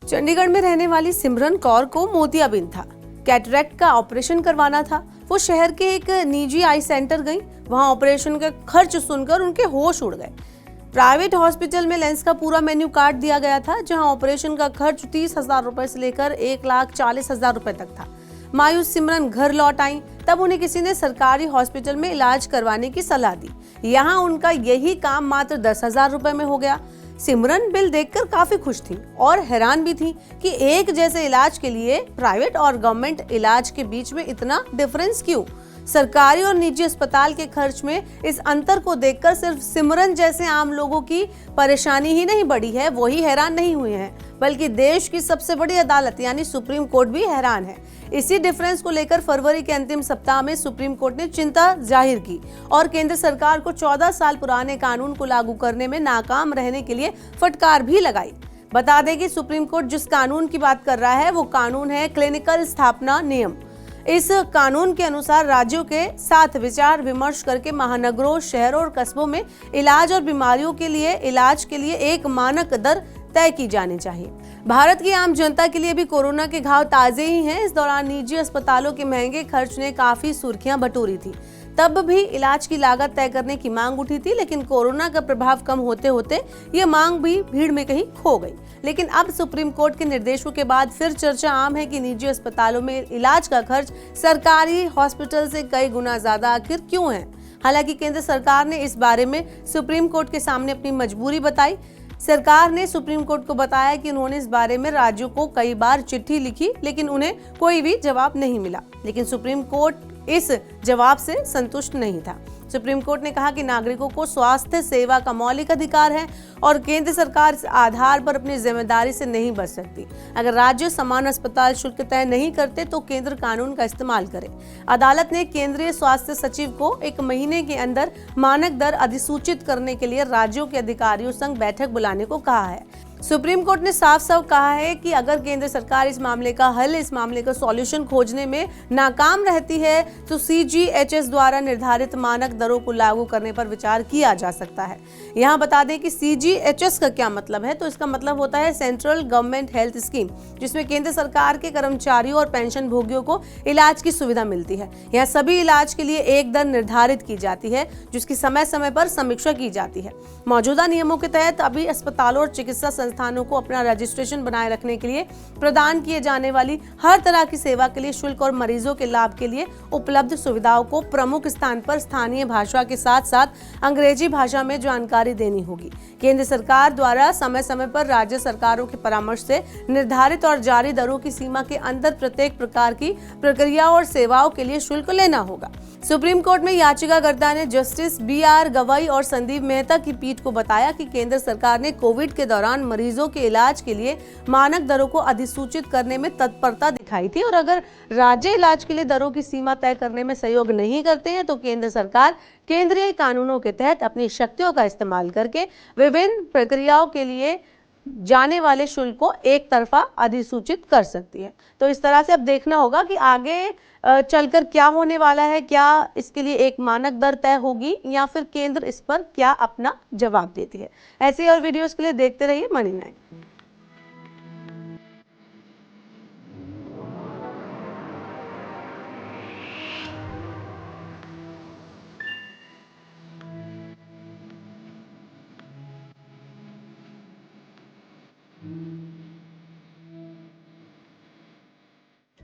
चंडीगढ़ में रहने वाली सिमरन कौर को मोतियाबिंद था। कैटरेक्ट का ऑपरेशन करवाना था। वो शहर के एक निजी आई सेंटर गई। वहां ऑपरेशन का खर्च सुनकर उनके होश उड़ गए। प्राइवेट हॉस्पिटल में लेंस का पूरा मेन्यू कार्ड दिया गया था, जहां ऑपरेशन का खर्च 30,000 रुपए से लेकर 1,40,000 रुपए तक था। मायूस सिमरन घर लौट आई। तब उन्हें किसी ने सरकारी हॉस्पिटल में इलाज करवाने की सलाह दी। यहाँ उनका यही काम मात्र 10,000 रुपए में हो गया। सिमरन बिल देखकर काफी खुश थी और हैरान भी थी कि एक जैसे इलाज के लिए प्राइवेट और गवर्नमेंट इलाज के बीच में इतना डिफरेंस क्यों। सरकारी और निजी अस्पताल के खर्च में इस अंतर को देखकर सिर्फ सिमरन जैसे आम लोगों की परेशानी ही नहीं बढ़ी है, वो ही हैरान नहीं हुए हैं, बल्कि देश की सबसे बड़ी अदालत यानी सुप्रीम कोर्ट भी हैरान है। इसी डिफरेंस को लेकर फरवरी के अंतिम सप्ताह में सुप्रीम कोर्ट ने चिंता जाहिर की और केंद्र सरकार को 14 साल पुराने कानून को लागू करने में नाकाम रहने के लिए फटकार भी लगाई। बता दें कि सुप्रीम कोर्ट जिस कानून की बात कर रहा है वो कानून है क्लिनिकल स्थापना नियम। इस कानून के अनुसार राज्यों के साथ विचार विमर्श करके महानगरों, शहरों और कस्बों में इलाज और बीमारियों के लिए इलाज के लिए एक मानक दर तय की जानी चाहिए। भारत की आम जनता के लिए भी कोरोना के घाव ताजे ही हैं। इस दौरान निजी अस्पतालों के महंगे खर्च ने काफी सुर्खियां बटोरी थी। तब भी इलाज की लागत तय करने की मांग उठी थी, लेकिन कोरोना का प्रभाव कम होते होते ये मांग भी भीड़ में कहीं खो गई। लेकिन अब सुप्रीम कोर्ट के निर्देशों के बाद फिर चर्चा आम है कि निजी अस्पतालों में इलाज का खर्च सरकारी हॉस्पिटल से कई गुना ज्यादा आखिर क्यों है। हालांकि केंद्र सरकार ने इस बारे में सुप्रीम कोर्ट के सामने अपनी मजबूरी बताई। सरकार ने सुप्रीम कोर्ट को बताया कि उन्होंने इस बारे में राज्यों को कई बार चिट्ठी लिखी, लेकिन उन्हें कोई भी जवाब नहीं मिला। लेकिन सुप्रीम कोर्ट इस जवाब से संतुष्ट नहीं था। सुप्रीम कोर्ट ने कहा कि नागरिकों को स्वास्थ्य सेवा का मौलिक अधिकार है और केंद्र सरकार इस आधार पर अपनी जिम्मेदारी से नहीं बच सकती। अगर राज्य समान अस्पताल शुल्क तय नहीं करते तो केंद्र कानून का इस्तेमाल करे। अदालत ने केंद्रीय स्वास्थ्य सचिव को 1 महीने के अंदर मानक दर अधिसूचित करने के लिए राज्यों के अधिकारियों संग बैठक बुलाने को कहा है। सुप्रीम कोर्ट ने साफ साफ कहा है कि अगर केंद्र सरकार इस मामले का सॉल्यूशन खोजने में नाकाम रहती है तो CGHS द्वारा निर्धारित मानक दरों को लागू करने पर विचार किया जा सकता है। यहाँ बता दें कि CGHS का क्या मतलब है, तो इसका मतलब होता है सेंट्रल गवर्नमेंट हेल्थ स्कीम, जिसमें केंद्र सरकार के कर्मचारियों और पेंशन भोगियों को इलाज की सुविधा मिलती है। यहाँ सभी इलाज के लिए एक दर निर्धारित की जाती है, जिसकी समय समय पर समीक्षा की जाती है। मौजूदा नियमों के तहत अभी अस्पतालों और चिकित्सा संस्थानों को अपना रजिस्ट्रेशन बनाए रखने के लिए प्रदान किए जाने वाली हर तरह की सेवा के लिए शुल्क और मरीजों के लाभ के लिए उपलब्ध सुविधाओं को प्रमुख स्थान पर स्थानीय भाषा के साथ साथ अंग्रेजी भाषा में जानकारी देनी होगी। केंद्र सरकार द्वारा समय समय पर राज्य सरकारों के परामर्श से निर्धारित और जारी दरों की सीमा के अंदर प्रत्येक प्रकार की प्रक्रिया और सेवाओं के लिए शुल्क लेना होगा। सुप्रीम कोर्ट में याचिकाकर्ता ने जस्टिस BR गवई और संदीप मेहता की पीठ को बताया कि केंद्र सरकार ने कोविड के दौरान मरीजों के इलाज के लिए मानक दरों को अधिसूचित करने में तत्परता दिखाई थी और अगर राज्य इलाज के लिए दरों की सीमा तय करने में सहयोग नहीं करते हैं तो केंद्र सरकार केंद्रीय कानूनों के तहत अपनी शक्तियों का इस्तेमाल करके विभिन्न प्रक्रियाओं के लिए जाने वाले शुल्क को एक तरफा अधिसूचित कर सकती है। तो इस तरह से अब देखना होगा कि आगे चलकर क्या होने वाला है, क्या इसके लिए एक मानक दर तय होगी या फिर केंद्र इस पर क्या अपना जवाब देती है। ऐसे और वीडियोस के लिए देखते रहिए मनी 9।